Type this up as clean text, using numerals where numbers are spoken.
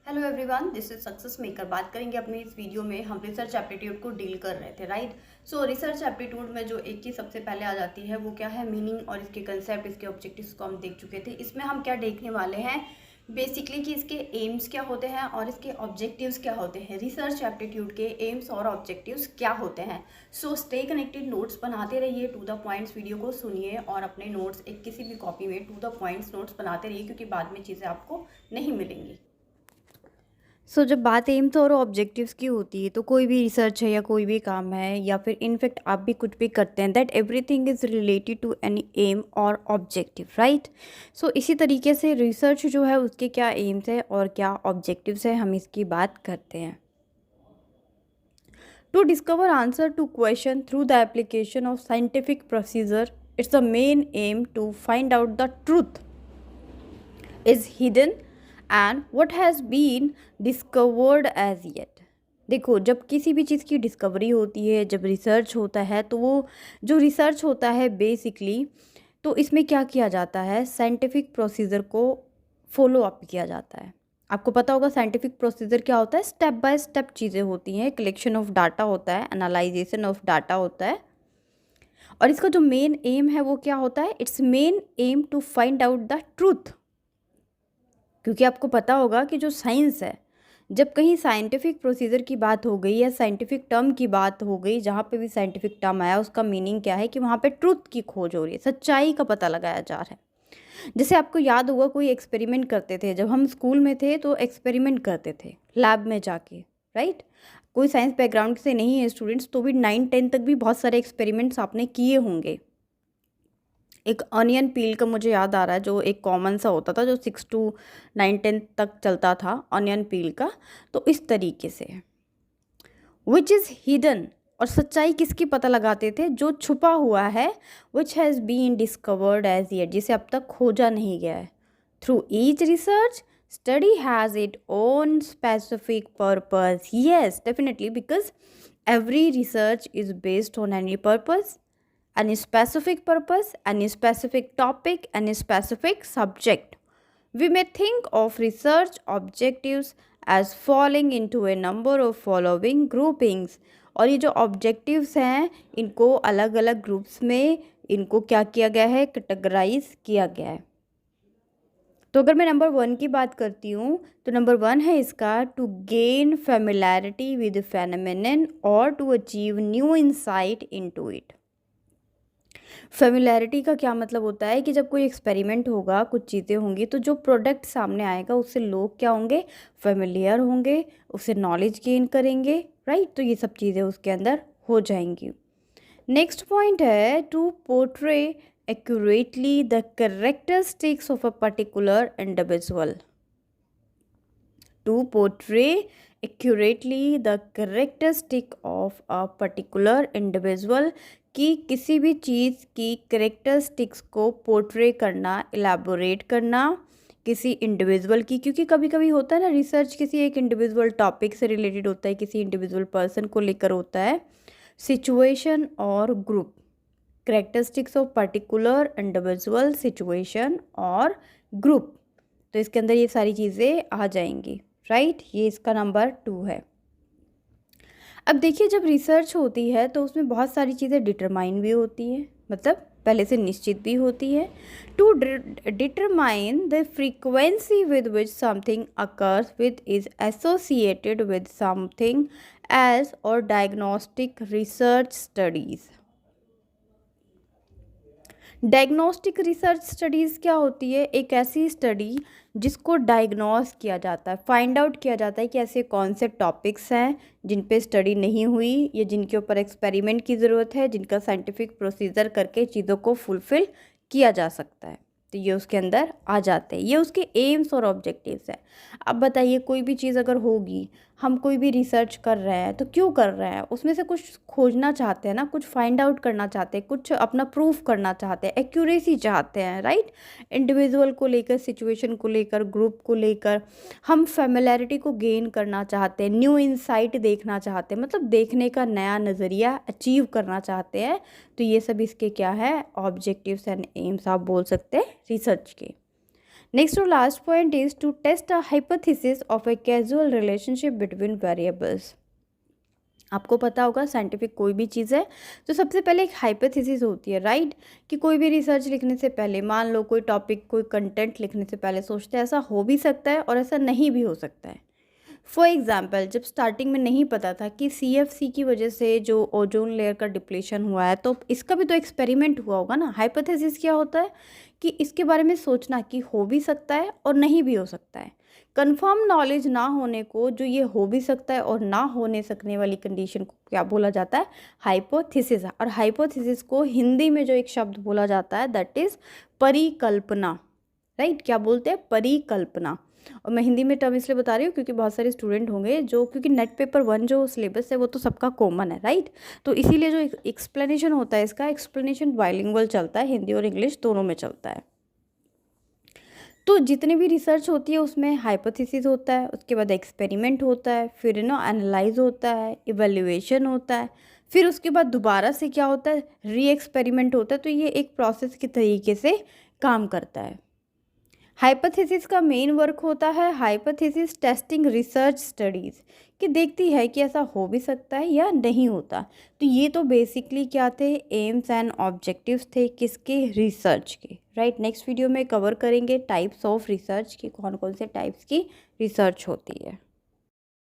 Hello everyone, this is success maker. बात करेंगे अपनी इस वीडियो में। हम रिसर्च एप्टीट्यूड को डील कर रहे थे, राइट। सो रिसर्च एप्टीट्यूड में जो एक चीज़ सबसे पहले आ जाती है वो क्या है, मीनिंग और इसके कंसेप्ट, इसके ऑब्जेक्टिव्स को हम देख चुके थे। इसमें हम क्या देखने वाले हैं बेसिकली कि इसके एम्स क्या होते हैं और इसके ऑब्जेक्टिव्स क्या होते हैं। रिसर्च एप्टीट्यूड के एम्स और ऑब्जेक्टिव्स क्या होते हैं। सो स्टे कनेक्टेड, नोट्स बनाते रहिए, टू द पॉइंट्स वीडियो को सुनिए और अपने नोट्स एक किसी भी कॉपी में टू द पॉइंट्स नोट्स बनाते रहिए, क्योंकि बाद में चीज़ें आपको नहीं मिलेंगी। जब बात एम्स और ऑब्जेक्टिव्स की होती है तो कोई भी रिसर्च है या कोई भी काम है या फिर इनफैक्ट आप भी कुछ भी करते हैं, that everything is related to any aim और ऑब्जेक्टिव, राइट। इसी तरीके से रिसर्च जो है उसके क्या एम्स है और क्या ऑब्जेक्टिव्स है, हम इसकी बात करते हैं। To discover answer to question through the application of scientific procedure, it's the main aim to find out the truth is hidden and what has been discovered as yet. देखो, जब किसी भी चीज़ की डिस्कवरी होती है, जब रिसर्च होता है, तो वो जो रिसर्च होता है बेसिकली, तो इसमें क्या किया जाता है, साइंटिफिक प्रोसीजर को फॉलो अप किया जाता है। आपको पता होगा साइंटिफिक प्रोसीजर क्या होता है, स्टेप बाय स्टेप चीज़ें होती हैं, कलेक्शन ऑफ डाटा होता है, एनालाइजेशन ऑफ डाटा होता है। और इसका जो मेन एम है वो क्या होता है, it's main aim to find out the truth. क्योंकि आपको पता होगा कि जो साइंस है, जब कहीं साइंटिफिक प्रोसीजर की बात हो गई या साइंटिफिक टर्म की बात हो गई, जहाँ पे भी साइंटिफिक टर्म आया उसका मीनिंग क्या है कि वहाँ पे ट्रुथ की खोज हो रही है, सच्चाई का पता लगाया जा रहा है। जैसे आपको याद होगा, कोई एक्सपेरिमेंट करते थे, जब हम स्कूल में थे तो एक्सपेरिमेंट करते थे लैब में जाके, राइट। कोई साइंस बैकग्राउंड से नहीं है स्टूडेंट्स, तो भी 9-10 तक भी बहुत सारे एक्सपेरिमेंट्स आपने किए होंगे। एक अनियन पील का मुझे याद आ रहा है, जो एक कॉमन सा होता था, जो 6 to 9-10 तक चलता था, अनियन पील का। तो इस तरीके से विच इज़ हिडन, और सच्चाई किसकी पता लगाते थे, जो छुपा हुआ है, which has been discovered as yet, जिसे अब तक खोजा नहीं गया है। Through each research study has it own specific purpose. Yes, definitely, because every research is based on any purpose, any specific purpose, any specific topic, any specific subject. We may think of research objectives as falling into a number of following groupings. और ये जो objectives हैं, इनको अलग अलग groups में इनको क्या किया गया है, कैटेगराइज किया गया है। तो अगर मैं नंबर 1 की बात करती हूँ, तो नंबर 1 है इसका, to gain familiarity with phenomenon और to achieve new insight into it. Familiarity का क्या मतलब होता है कि जब कोई एक्सपेरिमेंट होगा, कुछ चीज़ें होंगी, तो जो प्रोडक्ट सामने आएगा उससे लोग क्या होंगे, फेमिलियर होंगे, उससे नॉलेज गेन करेंगे, राइट। तो ये सब चीज़ें उसके अंदर हो जाएंगी। नेक्स्ट पॉइंट है, to portray accurately the characteristics of a particular individual. To portray accurately the characteristic of a particular individual, कि किसी भी चीज़ की करेक्टरिस्टिक्स को पोर्ट्रे करना, इलेबोरेट करना किसी इंडिविजुअल की। क्योंकि कभी कभी होता है ना, रिसर्च किसी एक इंडिविजुअल टॉपिक से रिलेटेड होता है, किसी इंडिविजुअल पर्सन को लेकर होता है, सिचुएशन और group, characteristics of particular individual, situation और ग्रुप। तो इसके अंदर ये सारी चीज़ें आ जाएंगी, राइट। ये इसका नंबर 2 है। अब देखिए, जब रिसर्च होती है तो उसमें बहुत सारी चीज़ें डिटरमाइन भी होती हैं, मतलब पहले से निश्चित भी होती है। To determine the frequency with which something occurs with is associated with something else और diagnostic research studies. Diagnostic research studies क्या होती है, एक ऐसी स्टडी जिसको डायग्नोस किया जाता है, फाइंड आउट किया जाता है कि ऐसे कौन से टॉपिक्स हैं जिन पे स्टडी नहीं हुई या जिनके ऊपर एक्सपेरिमेंट की ज़रूरत है, जिनका साइंटिफिक प्रोसीजर करके चीज़ों को फुलफ़िल किया जा सकता है। तो ये उसके अंदर आ जाते हैं, ये उसके एम्स और ऑब्जेक्टिव्स हैं। अब बताइए, कोई भी चीज़ अगर होगी, हम कोई भी रिसर्च कर रहे हैं तो क्यों कर रहे हैं, उसमें से कुछ खोजना चाहते हैं ना, कुछ फाइंड आउट करना चाहते हैं, कुछ अपना प्रूफ करना चाहते हैं, एक्यूरेसी चाहते हैं, राइट। इंडिविजुअल को लेकर, सिचुएशन को लेकर, ग्रुप को लेकर हम फेमिलैरिटी को गेन करना चाहते हैं, न्यू इंसाइट देखना चाहते हैं, मतलब देखने का नया नज़रिया अचीव करना चाहते हैं। तो ये सब इसके क्या है, ऑब्जेक्टिव्स एंड एम्स आप बोल सकते हैं रिसर्च के। नेक्स्ट और last point is to test a hypothesis of a casual relationship between variables. आपको पता होगा साइंटिफिक कोई भी चीज़ है तो सबसे पहले एक हाइपोथेसिस होती है, राइट? कि कोई भी रिसर्च लिखने से पहले, मान लो कोई टॉपिक, कोई कंटेंट लिखने से पहले सोचते हैं ऐसा हो भी सकता है और ऐसा नहीं भी हो सकता है। फॉर एग्जाम्पल, जब स्टार्टिंग में नहीं पता था कि CFC की वजह से जो ओजोन लेयर का डिप्लीशन हुआ है, तो इसका भी तो एक्सपेरिमेंट हुआ होगा ना। हाइपोथेसिस क्या होता है कि इसके बारे में सोचना कि हो भी सकता है और नहीं भी हो सकता है। कंफर्म नॉलेज ना होने को, जो ये हो भी सकता है और ना होने सकने वाली कंडीशन को क्या बोला जाता है? हाइपोथेसिस। और हाइपोथेसिस को हिंदी में जो एक शब्द बोला जाता है दैट इज परिकल्पना, राइट? क्या बोलते हैं? परिकल्पना। और मैं हिंदी में टर्म इसलिए बता रही हूँ क्योंकि बहुत सारे स्टूडेंट होंगे जो, क्योंकि नेट पेपर 1 जो सिलेबस है वो तो सबका कॉमन है, राइट? तो इसीलिए जो एक्सप्लेनेशन होता है, इसका एक्सप्लेनेशन बाइलिंगुअल चलता है, हिंदी और इंग्लिश दोनों में चलता है। तो जितने भी रिसर्च होती है उसमें हाइपोथेसिस होता है, उसके बाद एक्सपेरिमेंट होता है, फिर एनालाइज होता है, इवैल्यूएशन होता है, फिर उसके बाद दोबारा से क्या होता है? री एक्सपेरिमेंट होता है। तो ये एक प्रोसेस के तरीके से काम करता है। हाइपोथेसिस का मेन वर्क होता है हाइपोथेसिस टेस्टिंग रिसर्च स्टडीज़, कि देखती है कि ऐसा हो भी सकता है या नहीं होता। तो ये तो बेसिकली क्या थे? एम्स एंड ऑब्जेक्टिव्स थे, किसके? रिसर्च के, राइट? नेक्स्ट वीडियो में कवर करेंगे टाइप्स ऑफ रिसर्च की, कौन कौन से टाइप्स की रिसर्च होती है।